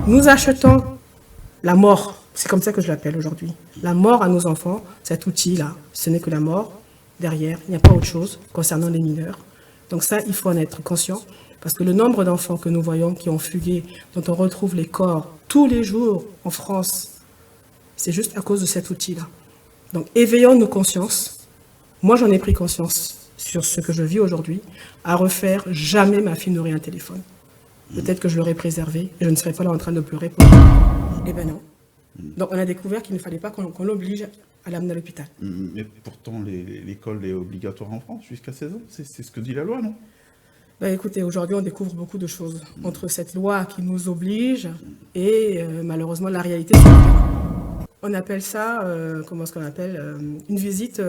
Nous achetons la mort, c'est comme ça que je l'appelle aujourd'hui. La mort à nos enfants, cet outil-là, ce n'est que la mort. Derrière, il n'y a pas autre chose concernant les mineurs. Donc ça, il faut en être conscient, parce que le nombre d'enfants que nous voyons qui ont fugué, dont on retrouve les corps tous les jours en France, c'est juste à cause de cet outil-là. Donc éveillons nos consciences. Moi, j'en ai pris conscience sur ce que je vis aujourd'hui. À refaire, jamais ma fille n'aurait un téléphone. Peut-être que je l'aurais préservé et je ne serais pas là en train de pleurer pour lui. Eh ben non. Donc on a découvert qu'il ne fallait pas qu'on l'oblige à l'amener à l'hôpital. Mais pourtant, l'école est obligatoire en France jusqu'à 16 ans. C'est ce que dit la loi, non? Ben écoutez, aujourd'hui on découvre beaucoup de choses entre cette loi qui nous oblige et malheureusement la réalité. On appelle ça, comment est-ce qu'on appelle, une visite,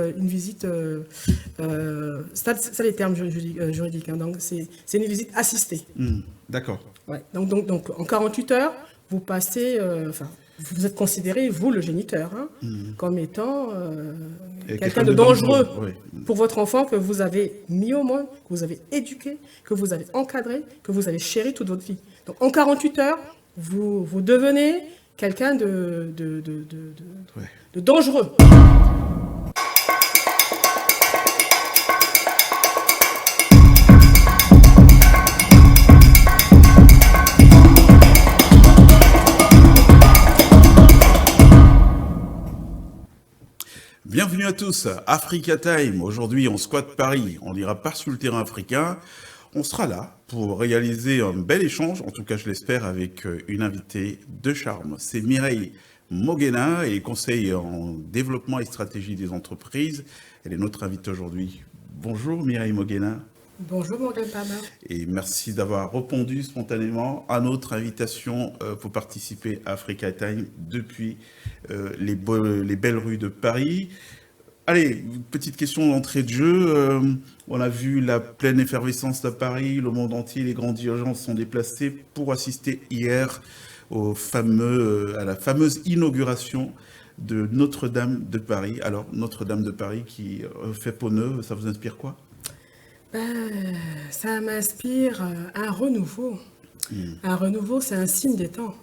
ça les termes juridiques, hein, donc c'est une visite assistée. D'accord. Ouais, donc en 48 heures, vous passez, vous êtes considéré, vous le géniteur, hein, comme étant quelqu'un de dangereux pour votre enfant que vous avez mis au monde, que vous avez éduqué, que vous avez encadré, que vous avez chéri toute votre vie. Donc en 48 heures, vous devenez quelqu'un de dangereux. Bienvenue à tous, Africa Time. Aujourd'hui, on squatte Paris. On n'ira pas sur le terrain africain. On sera là pour réaliser un bel échange, en tout cas je l'espère, avec une invitée de charme. C'est Mireille Moguena, elle est conseillère en développement et stratégie des entreprises. Elle est notre invitée aujourd'hui. Bonjour Mireille Moguena. Bonjour Morgan Palmer. Et merci d'avoir répondu spontanément à notre invitation pour participer à Africa Time depuis les belles rues de Paris. Allez, petite question d'entrée de jeu. On a vu la pleine effervescence à Paris, le monde entier, les grandes dirigeants se sont déplacés pour assister hier à la fameuse inauguration de Notre-Dame de Paris. Alors, Notre-Dame de Paris qui fait peau neuve, ça vous inspire quoi? Ça m'inspire un renouveau. Un renouveau, c'est un signe des temps.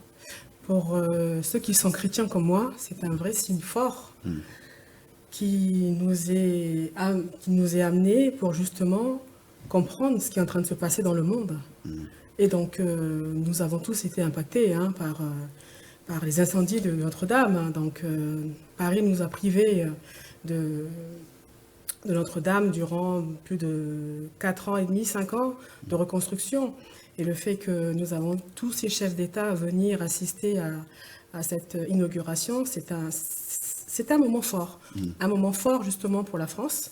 Pour ceux qui sont chrétiens comme moi, c'est un vrai signe fort qui nous est amené pour justement comprendre ce qui est en train de se passer dans le monde. Et donc, nous avons tous été impactés par les incendies de Notre-Dame. Hein. Donc, Paris nous a privés de Notre-Dame durant plus de 4 ans et demi, 5 ans de reconstruction. Et le fait que nous avons tous ces chefs d'État venir assister à cette inauguration, c'est un moment fort. Un moment fort justement pour la France.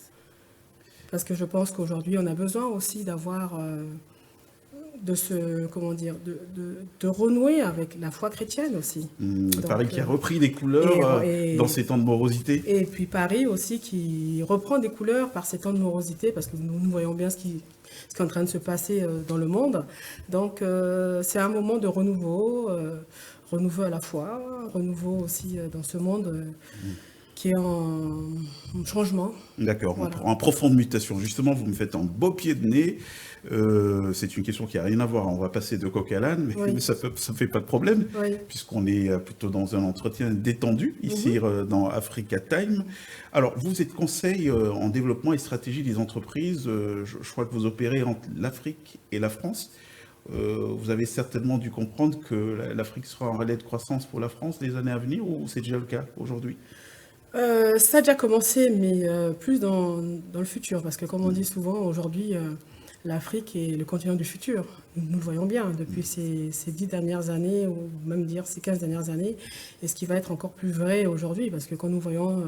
Parce que je pense qu'aujourd'hui, on a besoin aussi d'avoir, de renouer avec la foi chrétienne aussi. Paris qui a repris des couleurs dans ces temps de morosité. Et puis Paris aussi qui reprend des couleurs par ces temps de morosité, parce que nous voyons bien ce qui est en train de se passer dans le monde. Donc c'est un moment de renouveau, renouveau à la fois, renouveau aussi dans ce monde qui est en changement. D'accord, Voilà. en profonde mutation. Justement, vous me faites un beau pied de nez. C'est une question qui n'a rien à voir. On va passer de coq à l'âne, mais ça ne fait pas de problème, puisqu'on est plutôt dans un entretien détendu, ici dans Africa Time. Alors, vous êtes conseil en développement et stratégie des entreprises. Je crois que vous opérez entre l'Afrique et la France. Vous avez certainement dû comprendre que l'Afrique sera en relais de croissance pour la France les années à venir, ou c'est déjà le cas aujourd'hui? Ça a déjà commencé, mais plus dans le futur, parce que comme on dit souvent, aujourd'hui, l'Afrique est le continent du futur. Nous le voyons bien depuis ces 10 dernières années, ou même dire ces 15 dernières années, et ce qui va être encore plus vrai aujourd'hui, parce que quand nous voyons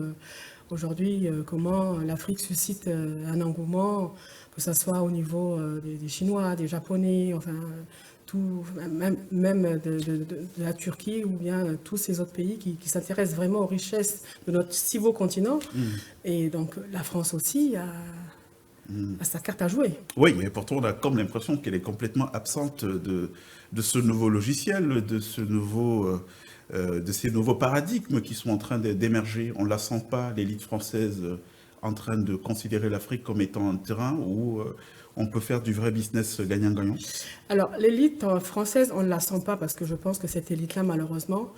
aujourd'hui comment l'Afrique suscite un engouement, que ce soit au niveau des Chinois, des Japonais, enfin... même de la Turquie ou bien tous ces autres pays qui s'intéressent vraiment aux richesses de notre si beau continent. Et donc la France aussi a sa carte à jouer. Oui, mais pourtant on a comme l'impression qu'elle est complètement absente de ce nouveau logiciel, de ces nouveaux paradigmes qui sont en train d'émerger. On ne la sent pas, l'élite française en train de considérer l'Afrique comme étant un terrain où on peut faire du vrai business gagnant-gagnant? Alors, l'élite française, on ne la sent pas parce que je pense que cette élite-là, malheureusement,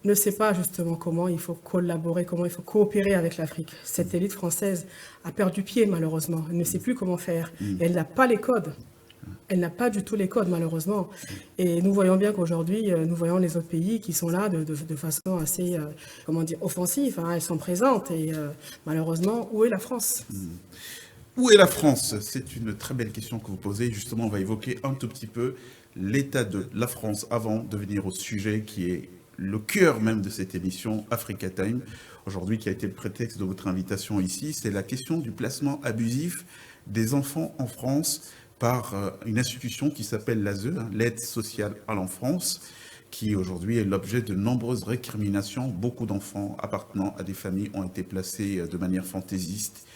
ne sait pas justement comment il faut collaborer, comment il faut coopérer avec l'Afrique. Cette élite française a perdu pied, malheureusement. Elle ne sait plus comment faire. Elle n'a pas les codes. Elle n'a pas du tout les codes, malheureusement. Et nous voyons bien qu'aujourd'hui, nous voyons les autres pays qui sont là de façon assez, comment dire, offensive. Hein. Elles sont présentes. Et malheureusement, où est la France? Où est la France? C'est une très belle question que vous posez. Justement, on va évoquer un tout petit peu l'état de la France avant de venir au sujet qui est le cœur même de cette émission Africa Time, aujourd'hui qui a été le prétexte de votre invitation ici. C'est la question du placement abusif des enfants en France par une institution qui s'appelle l'ASE, l'aide sociale à l'enfance, qui aujourd'hui est l'objet de nombreuses récriminations. Beaucoup d'enfants appartenant à des familles ont été placés de manière fantaisiste.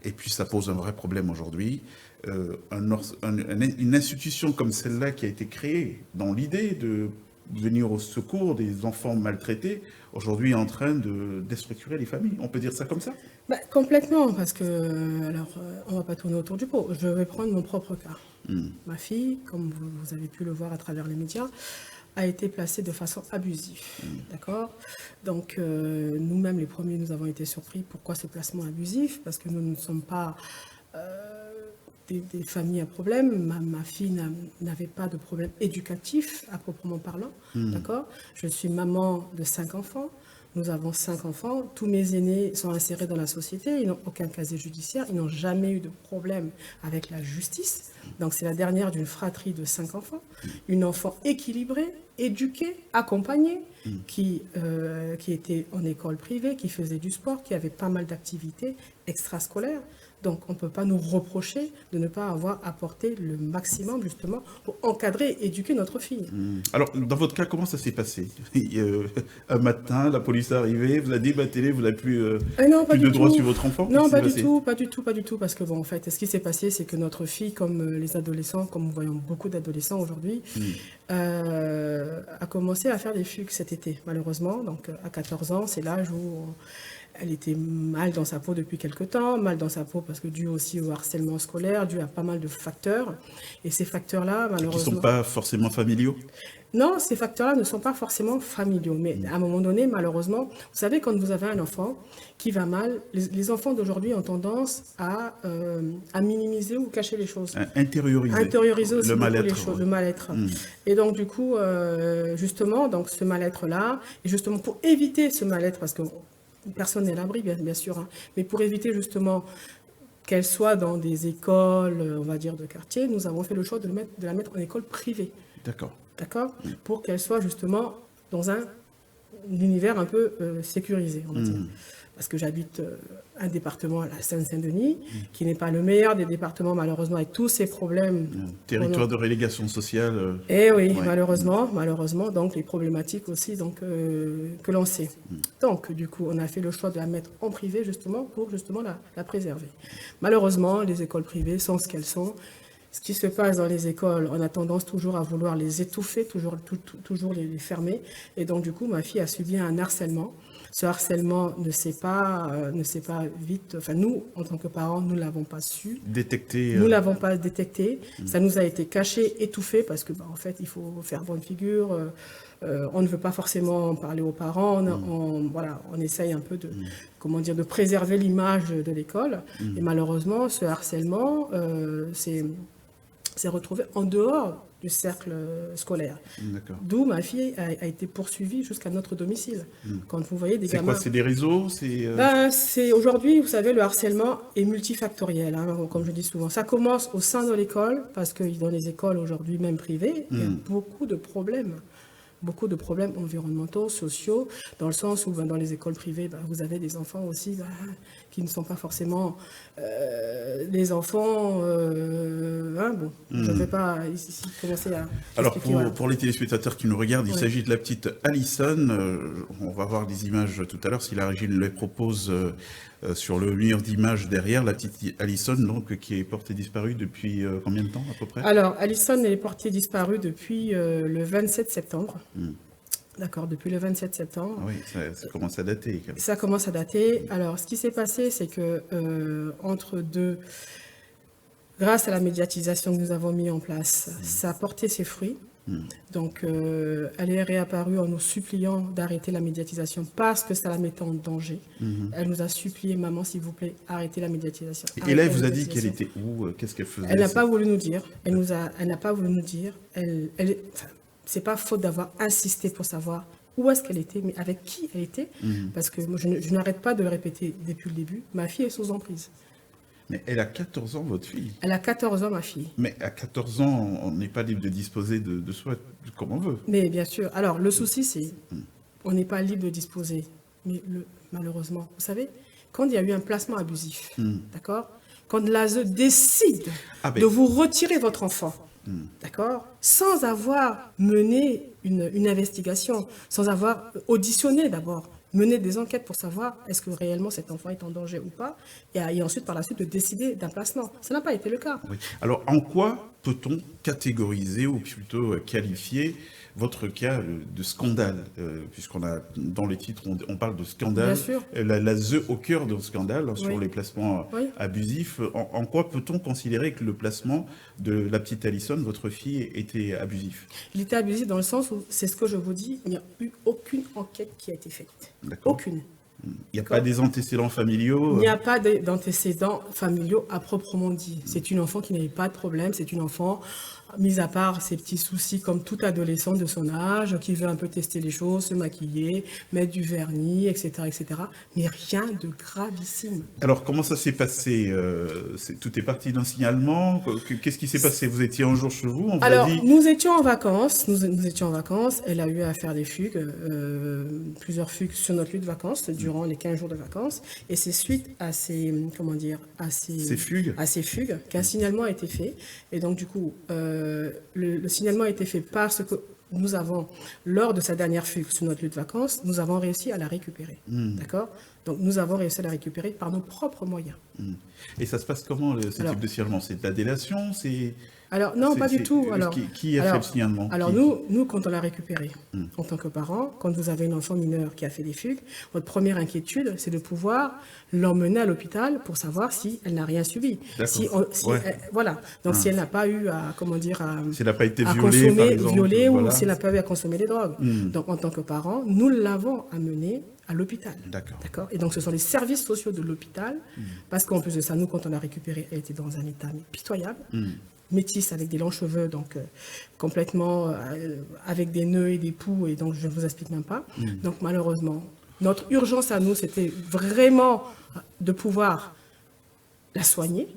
Et puis ça pose un vrai problème aujourd'hui. Une institution comme celle-là qui a été créée dans l'idée de venir au secours des enfants maltraités, aujourd'hui est en train de déstructurer les familles. On peut dire ça comme ça? Complètement, parce que, alors, on ne va pas tourner autour du pot. Je vais prendre mon propre cas. Ma fille, comme vous avez pu le voir à travers les médias, a été placée de façon abusive. D'accord? Donc, nous-mêmes, les premiers, nous avons été surpris. Pourquoi ce placement abusif? Parce que nous ne sommes pas des familles à problème. Ma fille n'avait pas de problème éducatif, à proprement parlant. D'accord? Je suis maman de 5 enfants. Nous avons 5 enfants. Tous mes aînés sont insérés dans la société. Ils n'ont aucun casier judiciaire. Ils n'ont jamais eu de problème avec la justice. Donc, c'est la dernière d'une fratrie de 5 enfants. Une enfant équilibrée, éduquée, accompagnée, qui était en école privée, qui faisait du sport, qui avait pas mal d'activités extrascolaires. Donc, on ne peut pas nous reprocher de ne pas avoir apporté le maximum, justement, pour encadrer et éduquer notre fille. Alors, dans votre cas, comment ça s'est passé? Un matin, la police est arrivée, vous a dit, télé, vous n'avez plus, plus de droit sur votre enfant? Non, pas du tout, parce que, bon, en fait, ce qui s'est passé, c'est que notre fille, comme les adolescents, comme nous voyons beaucoup d'adolescents aujourd'hui, a commencé à faire des fugues cet été, malheureusement. Donc, à 14 ans, c'est l'âge où elle était mal dans sa peau depuis quelque temps, mal dans sa peau parce que dû aussi au harcèlement scolaire, dû à pas mal de facteurs. Et ces facteurs-là, malheureusement... Qui ne sont pas forcément familiaux? Non, ces facteurs-là ne sont pas forcément familiaux. Mais à un moment donné, malheureusement, vous savez, quand vous avez un enfant qui va mal, les enfants d'aujourd'hui ont tendance à minimiser ou cacher les choses. Intérioriser aussi le mal-être. Les choses, le mal-être. Et donc, du coup, justement, donc, ce mal-être-là, et justement pour éviter ce mal-être, parce que personne n'est à l'abri, bien sûr, hein, mais pour éviter justement qu'elle soit dans des écoles, on va dire, de quartier, nous avons fait le choix de la mettre en école privée. D'accord. D'accord? Pour qu'elle soit justement dans un univers un peu sécurisé, on va dire. Parce que j'habite un département à la Seine-Saint-Denis, qui n'est pas le meilleur des départements, malheureusement, avec tous ces problèmes. Territoire de relégation sociale. Eh oui, ouais. malheureusement, donc les problématiques aussi donc, que l'on sait. Donc, du coup, on a fait le choix de la mettre en privé, justement, pour justement la préserver. Malheureusement, les écoles privées sont ce qu'elles sont. Ce qui se passe dans les écoles, on a tendance toujours à vouloir les étouffer, toujours les fermer. Et donc, du coup, ma fille a subi un harcèlement. Ce harcèlement ne s'est pas vite... Enfin, nous, en tant que parents, nous ne l'avons pas su. Détecté. Nous ne l'avons pas détecté. Ça nous a été caché, étouffé, parce que, en fait, il faut faire bonne figure. On ne veut pas forcément en parler aux parents. On essaye un peu de préserver l'image de l'école. Et malheureusement, ce harcèlement, s'est retrouvé en dehors du cercle scolaire. D'où ma fille a été poursuivie jusqu'à notre domicile. Quand vous voyez des gamins... C'est quoi? C'est des réseaux? C'est aujourd'hui, vous savez, le harcèlement est multifactoriel, hein, comme je dis souvent. Ça commence au sein de l'école, parce que dans les écoles aujourd'hui, même privées, il y a beaucoup de problèmes environnementaux, sociaux, dans le sens où dans les écoles privées, vous avez des enfants aussi qui ne sont pas forcément des enfants... je ne vais pas ici commencer à... Alors, pour les téléspectateurs qui nous regardent, il s'agit de la petite Alison. On va voir des images tout à l'heure, si la régie nous les propose sur le mur d'images derrière. La petite Alison, donc, qui est portée disparue depuis combien de temps, à peu près? Alors, Alison, elle est portée disparue depuis le 27 septembre. D'accord, depuis le 27 septembre. Oui, ça commence à dater quand même. Ça commence à dater. Alors, ce qui s'est passé, c'est que entre deux, grâce à la médiatisation que nous avons mis en place, ça a porté ses fruits. Donc, elle est réapparue en nous suppliant d'arrêter la médiatisation parce que ça la mettait en danger. Elle nous a supplié, maman, s'il vous plaît, arrêtez la médiatisation. Et là, elle vous a dit qu'elle était où? Qu'est-ce qu'elle faisait? Elle n'a pas voulu nous dire. Elle n'a pas voulu nous dire. Enfin, c'est pas faute d'avoir insisté pour savoir où est-ce qu'elle était, mais avec qui elle était. Parce que moi, je n'arrête pas de le répéter depuis le début. Ma fille est sous emprise. Mais elle a 14 ans, votre fille. Elle a 14 ans, ma fille. Mais à 14 ans, on n'est pas libre de disposer de soi comme on veut. Mais bien sûr. Alors, le souci, c'est on n'est pas libre de disposer. Mais malheureusement, vous savez, quand il y a eu un placement abusif, d'accord, quand l'ASE décide de vous retirer votre enfant, d'accord, sans avoir mené une investigation, sans avoir auditionné d'abord, mener des enquêtes pour savoir est-ce que réellement cet enfant est en danger ou pas, et ensuite par la suite de décider d'un placement. Ça n'a pas été le cas. Oui. Alors, en quoi peut-on catégoriser ou plutôt qualifier votre cas de scandale, puisqu'on a dans les titres on parle de scandale, Bien sûr. l'ASE au cœur d'un scandale sur Oui. les placements Oui. abusifs. En quoi peut-on considérer que le placement de la petite Alison, votre fille, était abusif? Il était abusif dans le sens où, c'est ce que je vous dis, il n'y a eu aucune enquête qui a été faite. D'accord. Aucune. Il n'y a pas des antécédents familiaux? Il n'y a pas d'antécédents familiaux à proprement dit. C'est une enfant qui n'avait pas de problème. C'est une enfant, mis à part ses petits soucis comme tout adolescent de son âge, qui veut un peu tester les choses, se maquiller, mettre du vernis, etc., etc. Mais rien de gravissime. Alors, comment ça s'est passé? Tout est parti d'un signalement? Qu'est-ce qui s'est passé? Vous étiez un jour chez vous? On vous Alors, a dit... nous étions en vacances. Nous étions en vacances. Elle a eu à faire des fugues, plusieurs fugues sur notre lieu de vacances durant les 15 jours de vacances. Et c'est suite à ces fugues qu'un signalement a été fait. Et donc, du coup, le signalement a été fait parce que nous avons, lors de sa dernière fugue sur notre lieu de vacances, nous avons réussi à la récupérer. D'accord? Donc, nous avons réussi à la récupérer par nos propres moyens. Et ça se passe comment, ce type de signalement? C'est de la délation? Alors, non, pas du tout. Alors, qui a fait le signalement? Alors, nous, quand on l'a récupéré, en tant que parents, quand vous avez un enfant mineur qui a fait des fugues, votre première inquiétude, c'est de pouvoir l'emmener à l'hôpital pour savoir si elle n'a rien subi. Voilà. Donc, si elle n'a pas eu à, si elle n'a pas été violée, consommer, par exemple, violée, voilà. ou si elle n'a pas eu à consommer des drogues. Donc, en tant que parents, nous l'avons amenée à l'hôpital. D'accord. Et donc, ce sont les services sociaux de l'hôpital, parce qu'en plus de ça, nous, quand on l'a récupérée, elle était dans un état pitoyable. Métisse avec des longs cheveux, donc complètement avec des nœuds et des poux, et donc je ne vous explique même pas. Donc malheureusement, notre urgence à nous, c'était vraiment de pouvoir la soigner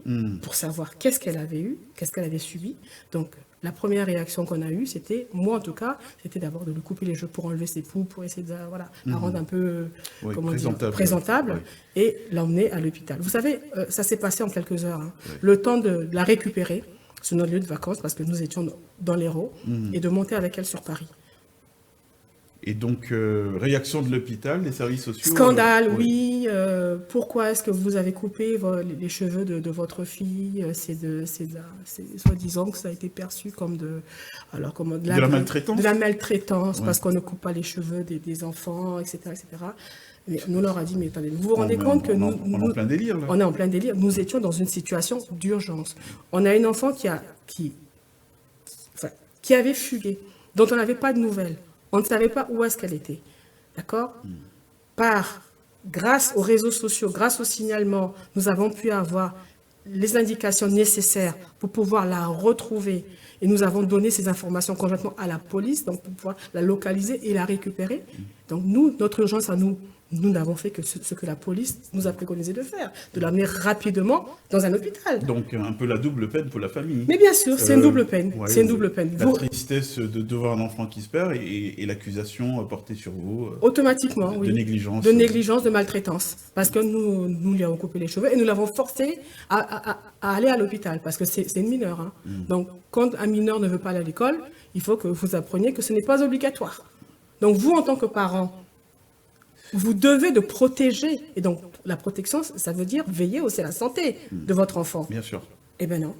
pour savoir qu'est-ce qu'elle avait eu, qu'est-ce qu'elle avait subi. Donc la première réaction qu'on a eue, c'était, moi en tout cas, c'était d'abord de lui couper les cheveux pour enlever ses poux, pour essayer de la rendre un peu présentable et l'emmener à l'hôpital. Vous savez, ça s'est passé en quelques heures. Le temps de la récupérer sur notre lieu de vacances, parce que nous étions dans l'Hérault, et de monter avec elle sur Paris. Et donc, réaction de l'hôpital, des services sociaux? Scandale, oui. Pourquoi est-ce que vous avez coupé les cheveux de votre fille? C'est soi-disant que ça a été perçu comme de la maltraitance. De la maltraitance, parce qu'on ne coupe pas les cheveux des enfants, etc., etc. Mais nous leur a dit, mais attendez, vous vous rendez compte que nous... On est en plein délire, là. On est en plein délire. Nous étions dans une situation d'urgence. On a une enfant qui avait fugué, dont on n'avait pas de nouvelles. On ne savait pas où est-ce qu'elle était. D'accord? Grâce aux réseaux sociaux, grâce au signalement, nous avons pu avoir les indications nécessaires pour pouvoir la retrouver. Et nous avons donné ces informations conjointement à la police, donc pour pouvoir la localiser et la récupérer. Donc nous, notre urgence à nous n'avons fait que ce que la police nous a préconisé de faire, de l'amener rapidement dans un hôpital. Donc un peu la double peine pour la famille. Mais bien sûr, c'est une double peine. Ouais, c'est une double peine. La tristesse de voir un enfant qui se perd et l'accusation portée sur vous. Automatiquement, de oui. négligence. De négligence, de maltraitance. Parce que nous lui avons coupé les cheveux et nous l'avons forcé à aller à l'hôpital, parce que c'est une mineure. Hein. Donc quand un mineur ne veut pas aller à l'école, il faut que vous appreniez que ce n'est pas obligatoire. Donc vous, en tant que parent, vous devez de protéger. Et donc, la protection, ça veut dire veiller aussi à la santé de votre enfant. Bien sûr. Eh bien non.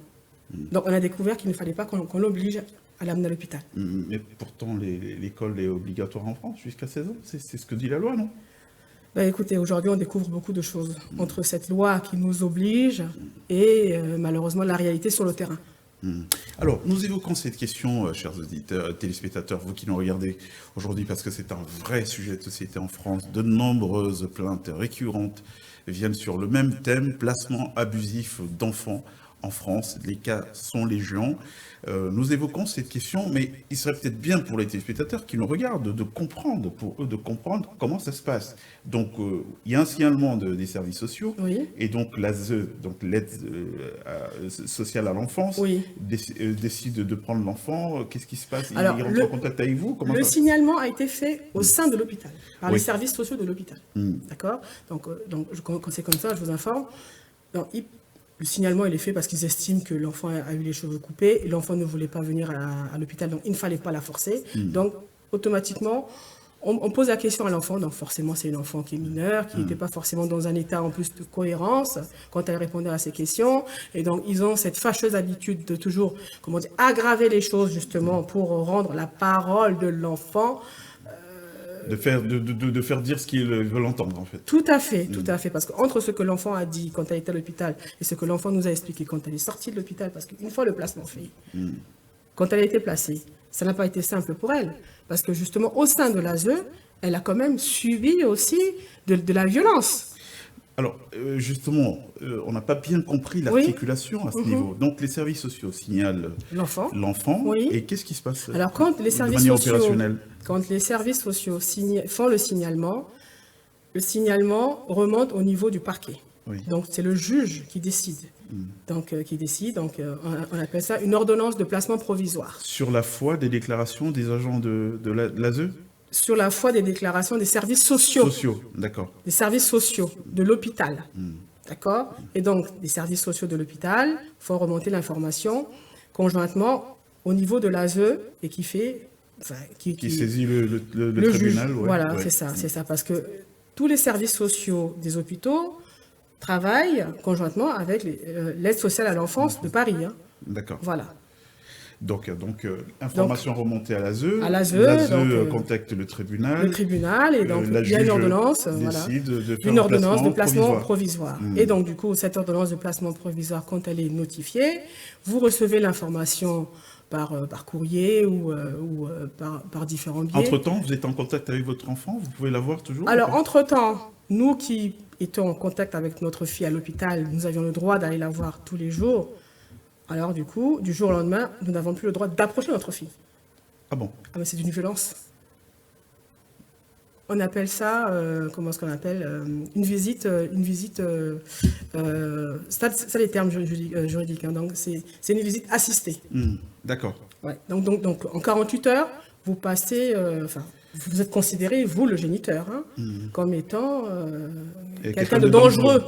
Donc, on a découvert qu'il ne fallait pas qu'on l'oblige à l'amener à l'hôpital. Mais pourtant, l'école est obligatoire en France jusqu'à 16 ans. C'est ce que dit la loi, non? Ben, écoutez, aujourd'hui, on découvre beaucoup de choses entre cette loi qui nous oblige et malheureusement la réalité sur le terrain. Alors, nous évoquons cette question, chers auditeurs, téléspectateurs, vous qui nous regardez aujourd'hui, parce que c'est un vrai sujet de société en France. De nombreuses plaintes récurrentes viennent sur le même thème, placement abusif d'enfants en France. Les cas sont légion. Nous évoquons cette question, mais il serait peut-être bien pour les téléspectateurs qui nous regardent de comprendre, pour eux, de comprendre comment ça se passe. Donc, il y a un signalement des services sociaux, Oui. et donc l'ASE, donc l'aide sociale à l'enfance, Oui. décide de prendre l'enfant. Qu'est-ce qui se passe? Alors, il rentre en contact avec vous? Comment Le ça... signalement a été fait au sein de l'hôpital, par les Oui. services sociaux de l'hôpital. D'accord? Donc, quand c'est comme ça, je vous informe. Donc, le signalement, il est fait parce qu'ils estiment que l'enfant a eu les cheveux coupés. L'enfant ne voulait pas venir à l'hôpital, donc il ne fallait pas la forcer. Donc, automatiquement, on pose la question à l'enfant. Donc, forcément, c'est une enfant qui est mineure, qui n'était pas forcément dans un état en plus de cohérence quand elle répondait à ces questions. Et donc, ils ont cette fâcheuse habitude de toujours, comment dire, aggraver les choses, justement, pour rendre la parole de l'enfant De faire dire ce qu'ils veulent entendre, en fait. tout à fait, parce qu'entre ce que l'enfant a dit quand elle était à l'hôpital et ce que l'enfant nous a expliqué quand elle est sortie de l'hôpital, parce qu'une fois le placement fait, quand elle a été placée, ça n'a pas été simple pour elle, parce que justement, au sein de l'ASE, elle a quand même subi aussi de la violence. Alors, justement, on n'a pas bien compris l'articulation à ce niveau. Donc, les services sociaux signalent L'enfant. oui. Et qu'est-ce qui se passe Alors, quand les services de manière sociaux, opérationnelle? quand les services sociaux font le signalement remonte au niveau du parquet. Oui. Donc, c'est le juge qui décide. Donc, on appelle ça une ordonnance de placement provisoire. Sur la foi des déclarations des agents de l'ASE? Sur la foi des déclarations des services sociaux. D'accord. Des services sociaux de l'hôpital. D'accord? Et donc, des services sociaux de l'hôpital font remonter l'information conjointement au niveau de l'ASE et qui fait... Qui saisit le le tribunal. juge. Ouais. Voilà, Ouais. c'est ça. Parce que tous les services sociaux des hôpitaux travaillent conjointement avec l'aide sociale à l'enfance de Paris. Hein. D'accord. Voilà. Donc information remontée à l'ASE. À l'ASE, contacte le tribunal. Le tribunal, et donc la il y a une juge ordonnance, décide de faire une un ordonnance de placement provisoire. Mm. Et donc, du coup, cette ordonnance de placement provisoire, quand elle est notifiée, vous recevez l'information par courrier ou par différents biais. Entre-temps, vous êtes en contact avec votre enfant? Vous pouvez la voir toujours? Alors, entre-temps, nous qui étions en contact avec notre fille à l'hôpital, nous avions le droit d'aller la voir tous les jours. Alors, du coup, du jour au lendemain, nous n'avons plus le droit d'approcher notre fille. Ah bon? Ah, mais c'est une violence. On appelle ça, comment est-ce qu'on appelle, une visite, ça les termes juridiques, hein, donc c'est une visite assistée. D'accord. Ouais, donc en 48 heures, vous passez, vous êtes considéré, vous le géniteur, hein, comme étant quelqu'un de dangereux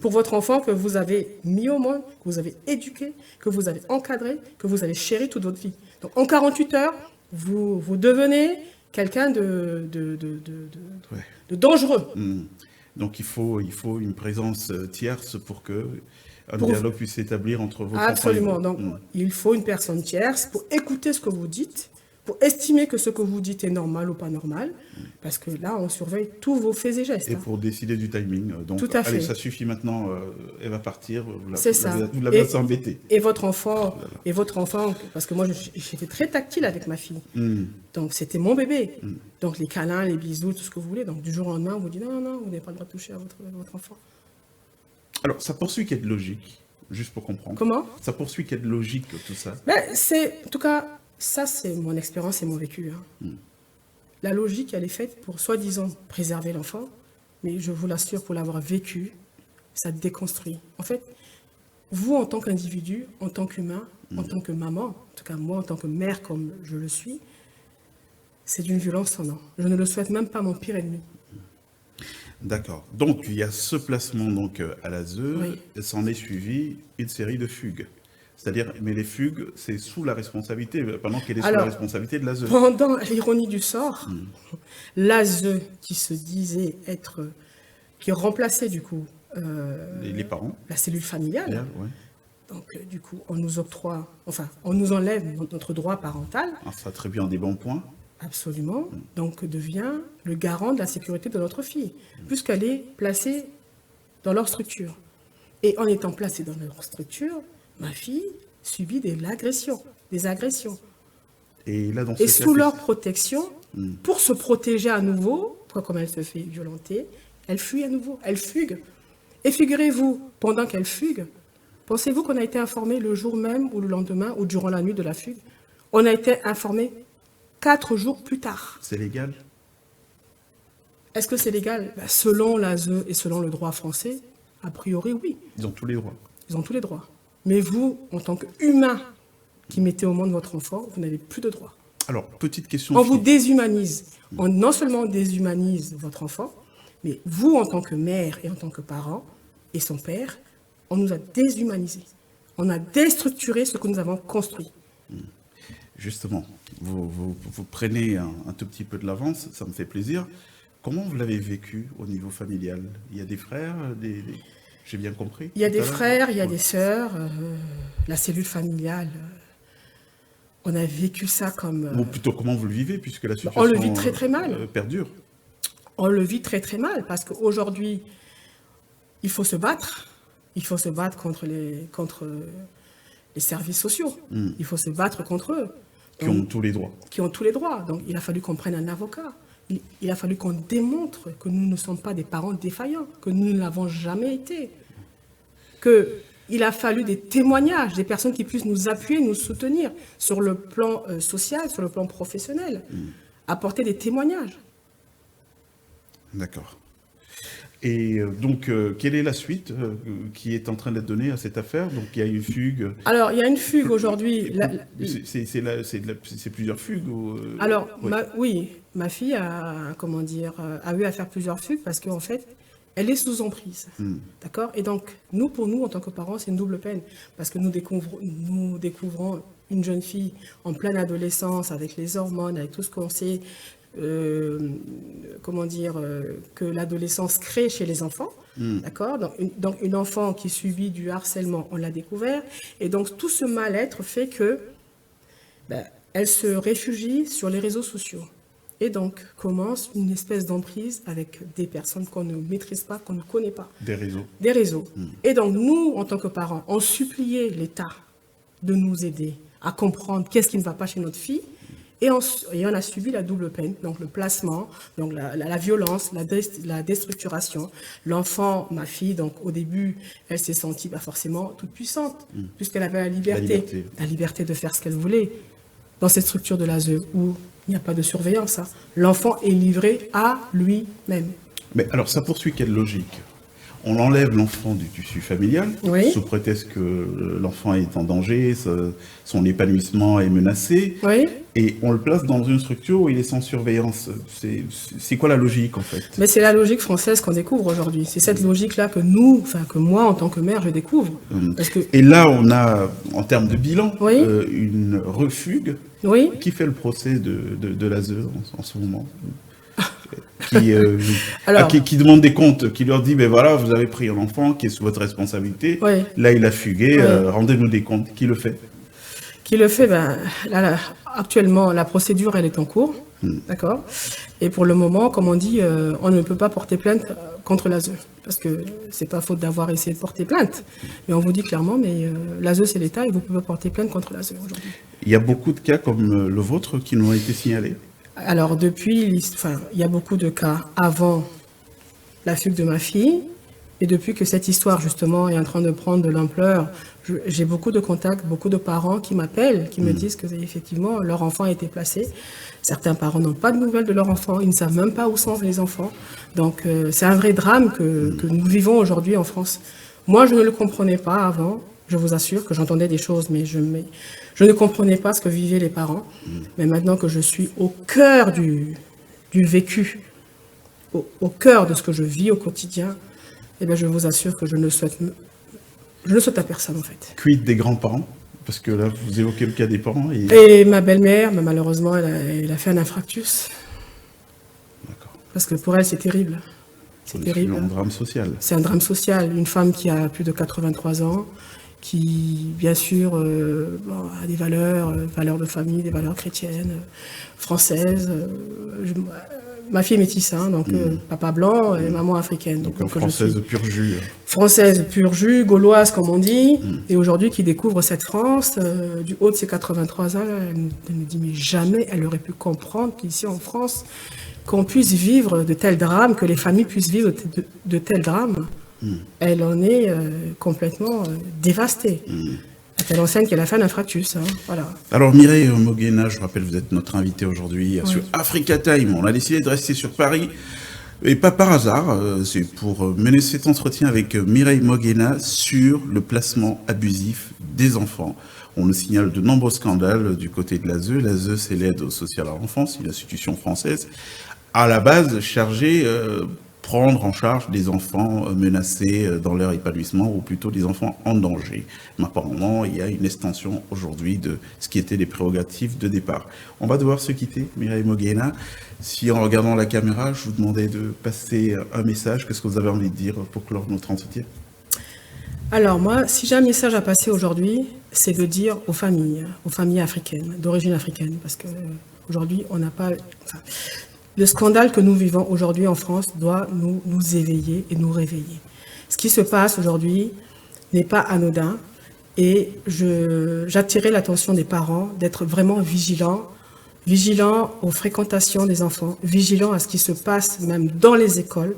pour votre enfant que vous avez mis au monde, que vous avez éduqué, que vous avez encadré, que vous avez chéri toute votre vie. Donc en 48 heures, vous devenez quelqu'un de dangereux. Donc il faut une présence tierce pour que un dialogue puisse s'établir entre vos enfants. Absolument. Donc il faut une personne tierce pour écouter ce que vous dites, pour estimer que ce que vous dites est normal ou pas normal, parce que là, on surveille tous vos faits et gestes. Et pour décider du timing. Donc, tout à fait. Ça suffit maintenant, elle va partir, c'est ça. Vous l'avez assez embêté. Et votre enfant, parce que moi, j'étais très tactile avec ma fille. Donc, c'était mon bébé. Donc, les câlins, les bisous, tout ce que vous voulez. Donc, du jour au lendemain, on vous dit non, vous n'avez pas le droit de toucher à votre enfant. Alors, ça poursuit quelle logique, juste pour comprendre. Comment? Ça poursuit quelle logique, tout ça? En tout cas, ça, c'est mon expérience et mon vécu. Hein. La logique, elle est faite pour, soi-disant, préserver l'enfant, mais je vous l'assure, pour l'avoir vécu, ça déconstruit. En fait, vous, en tant qu'individu, en tant qu'humain, en tant que maman, en tout cas moi, en tant que mère, comme je le suis, c'est d'une violence sans nom. Je ne le souhaite même pas à mon pire ennemi. D'accord. Donc, il y a ce placement donc, à l'ASE, et s'en est suivi une série de fugues. C'est-à-dire, mais les fugues, c'est sous la responsabilité, pendant qu'elle est sous la responsabilité de l'ASE. Pendant l'ironie du sort, l'ASE qui se disait qui remplaçait du coup les parents, la cellule familiale, Donc, du coup, on nous octroie, enfin, on nous enlève notre droit parental, Ça attribue des bons points. absolument, donc devient le garant de la sécurité de notre fille, puisqu'elle est placée dans leur structure. Et en étant placée dans leur structure, ma fille subit des agressions. Et là, dans ce Et cas, sous leur protection, pour se protéger à nouveau, comme elle se fait violenter, elle fuit à nouveau, elle fugue. Et figurez-vous, pendant qu'elle fugue, pensez-vous qu'on a été informé le jour même ou le lendemain ou durant la nuit de la fugue? On a été informé 4 jours plus tard. c'est légal? Est-ce que c'est légal? Selon l'ASE et selon le droit français, a priori, oui. Ils ont tous les droits. Ils ont tous les droits. Mais vous, en tant qu'humain qui mettez au monde votre enfant, vous n'avez plus de droits. Alors, petite question. On vous déshumanise. Non seulement on déshumanise votre enfant, mais vous, en tant que mère et en tant que parent, et son père, on nous a déshumanisés. On a déstructuré ce que nous avons construit. Justement, vous prenez un tout petit peu de l'avance, ça me fait plaisir. Comment vous l'avez vécu au niveau familial? Il y a des frères, j'ai bien compris? Il y a des frères, il y a Ouais. des sœurs, la cellule familiale. On a vécu ça comme... Ou plutôt, comment vous le vivez, puisque la situation on le vit très très mal. Perdure. On le vit très très mal parce qu'aujourd'hui, il faut se battre. Il faut se battre contre les services sociaux. Il faut se battre contre eux. Qui ont tous les droits. Qui ont tous les droits. Donc il a fallu qu'on prenne un avocat. Il a fallu qu'on démontre que nous ne sommes pas des parents défaillants, que nous ne l'avons jamais été. Il a fallu des témoignages, des personnes qui puissent nous appuyer, nous soutenir sur le plan social, sur le plan professionnel. Apporter des témoignages. D'accord. Et donc, quelle est la suite qui est en train d'être donnée à cette affaire? Donc, il y a une fugue. Alors, il y a une fugue aujourd'hui. C'est plusieurs fugues Alors, oui. ma fille a eu à faire plusieurs fugues parce qu'en fait, elle est sous emprise. D'accord? Et donc, pour nous, en tant que parents, c'est une double peine parce que nous découvrons une jeune fille en pleine adolescence avec les hormones, avec tout ce qu'on sait. Que l'adolescence crée chez les enfants, d'accord? Donc une enfant qui subit du harcèlement, on l'a découvert, et donc tout ce mal-être fait que elle se réfugie sur les réseaux sociaux, et donc commence une espèce d'emprise avec des personnes qu'on ne maîtrise pas, qu'on ne connaît pas. Des réseaux. Et donc nous, en tant que parents, on suppliait l'État de nous aider à comprendre qu'est-ce qui ne va pas chez notre fille. Et on a subi la double peine, donc le placement, donc la violence, la déstructuration. L'enfant, ma fille, donc au début, elle s'est sentie forcément toute puissante, puisqu'elle avait la liberté de faire ce qu'elle voulait. Dans cette structure de l'ASE où il n'y a pas de surveillance, l'enfant est livré à lui-même. Mais alors, ça poursuit quelle logique? On enlève l'enfant du tissu familial, oui, sous prétexte que l'enfant est en danger, son épanouissement est menacé, oui, et on le place dans une structure où il est sans surveillance. C'est quoi la logique, en fait? Mais c'est la logique française qu'on découvre aujourd'hui. C'est cette logique-là que moi, en tant que mère, je découvre. Parce que... Et là, on a, en termes de bilan, oui, une refugue. Oui. Qui fait le procès de l'ASE en ce moment? Qui demande des comptes, qui leur dit, ben voilà, vous avez pris un enfant qui est sous votre responsabilité, oui, là il a fugué, oui, rendez-nous des comptes. Qui le fait? Qui le fait? Actuellement, la procédure, elle est en cours, d'accord? Et pour le moment, comme on dit, on ne peut pas porter plainte contre l'ASE, parce que c'est pas faute d'avoir essayé de porter plainte, mais on vous dit clairement, mais l'ASE c'est l'État et vous pouvez pas porter plainte contre l'ASE aujourd'hui. Il y a beaucoup de cas comme le vôtre qui nous ont été signalés? Alors, il y a beaucoup de cas avant la fugue de ma fille, et depuis que cette histoire, justement, est en train de prendre de l'ampleur, j'ai beaucoup de contacts, beaucoup de parents qui m'appellent, qui me disent que, effectivement, leur enfant a été placé. Certains parents n'ont pas de nouvelles de leur enfant, ils ne savent même pas où sont les enfants. Donc, c'est un vrai drame que nous vivons aujourd'hui en France. Moi, je ne le comprenais pas avant. Je vous assure que j'entendais des choses, mais je ne comprenais pas ce que vivaient les parents. Mais maintenant que je suis au cœur du vécu, au cœur de ce que je vis au quotidien, eh bien, je vous assure que je ne souhaite à personne, en fait. Quid des grands-parents? Parce que là, vous évoquez le cas des parents. Et ma belle-mère, malheureusement, elle a fait un infarctus. D'accord. Parce que pour elle, c'est terrible. C'est terrible. C'est un drame social. C'est un drame social. Une femme qui a plus de 83 ans, qui, bien sûr, a des valeurs, valeurs de famille, des valeurs chrétiennes, françaises. Ma fille est métisse, hein, donc papa blanc et maman africaine. Donc française de pur jus. Française pur jus, gauloise comme on dit, et aujourd'hui qui découvre cette France, du haut de ses 83 ans, elle me dit mais jamais elle aurait pu comprendre qu'ici en France, qu'on puisse vivre de tels drames, que les familles puissent vivre de tels drames. Elle en est complètement dévastée. À telle enseigne qu'elle a fait un infarctus. Hein, voilà. Alors Mireille Moguena, je rappelle, vous êtes notre invitée aujourd'hui sur Africa Time. On a décidé de rester sur Paris, et pas par hasard, c'est pour mener cet entretien avec Mireille Moguena sur le placement abusif des enfants. On nous signale de nombreux scandales du côté de l'ASE. L'ASE, c'est l'aide sociale à l'enfance, une institution française, à la base chargée prendre en charge des enfants menacés dans leur épanouissement, ou plutôt des enfants en danger. Mais apparemment, il y a une extension aujourd'hui de ce qui était les prérogatives de départ. On va devoir se quitter, Mireille Moguena. Si en regardant la caméra, je vous demandais de passer un message, qu'est-ce que vous avez envie de dire pour clore notre entretien? Alors moi, si j'ai un message à passer aujourd'hui, c'est de dire aux familles africaines, d'origine africaine, parce qu'aujourd'hui, on n'a pas... Le scandale que nous vivons aujourd'hui en France doit nous éveiller et nous réveiller. Ce qui se passe aujourd'hui n'est pas anodin, et j'attirais l'attention des parents d'être vraiment vigilants aux fréquentations des enfants, vigilants à ce qui se passe même dans les écoles.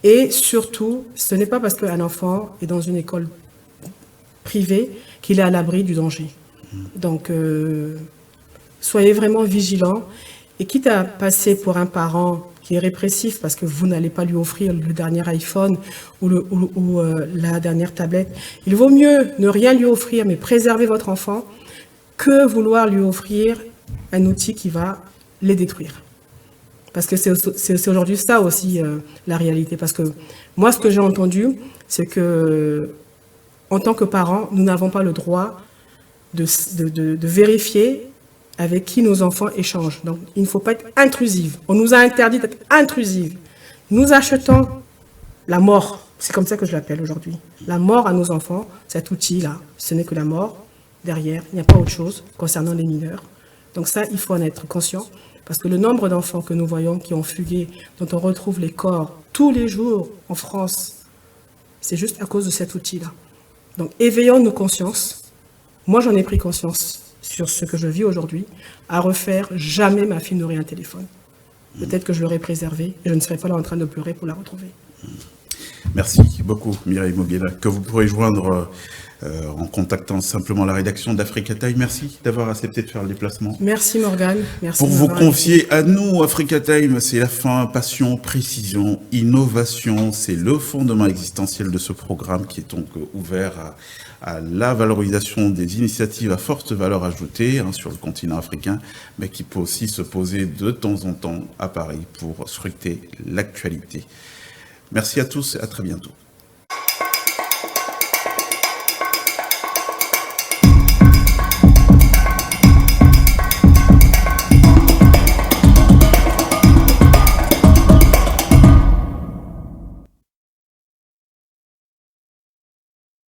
Et surtout, ce n'est pas parce qu'un enfant est dans une école privée qu'il est à l'abri du danger. Donc, soyez vraiment vigilants. Et quitte à passer pour un parent qui est répressif parce que vous n'allez pas lui offrir le dernier iPhone ou la dernière tablette, il vaut mieux ne rien lui offrir, mais préserver votre enfant, que vouloir lui offrir un outil qui va les détruire. Parce que c'est aujourd'hui ça aussi la réalité. Parce que moi, ce que j'ai entendu, c'est que en tant que parents, nous n'avons pas le droit de vérifier avec qui nos enfants échangent. Donc, il ne faut pas être intrusive. On nous a interdit d'être intrusive. Nous achetons la mort. C'est comme ça que je l'appelle aujourd'hui. La mort à nos enfants, cet outil-là, ce n'est que la mort. Derrière, il n'y a pas autre chose concernant les mineurs. Donc ça, il faut en être conscient. Parce que le nombre d'enfants que nous voyons qui ont fugué, dont on retrouve les corps tous les jours en France, c'est juste à cause de cet outil-là. Donc, éveillons nos consciences. Moi, j'en ai pris conscience sur ce que je vis aujourd'hui, à refaire. Jamais ma fille n'aurait un téléphone. Peut-être que je l'aurais préservé et je ne serais pas là en train de pleurer pour la retrouver. Merci beaucoup, Mireille Moguena, que vous pourrez joindre en contactant simplement la rédaction d'Africa Time. Merci d'avoir accepté de faire le déplacement. Merci Morgane. Merci pour vous confier à nous, Africa Time, c'est la fin. Passion, précision, innovation, c'est le fondement existentiel de ce programme qui est donc ouvert à la valorisation des initiatives à forte valeur ajoutée sur le continent africain, mais qui peut aussi se poser de temps en temps à Paris pour scruter l'actualité. Merci à tous et à très bientôt.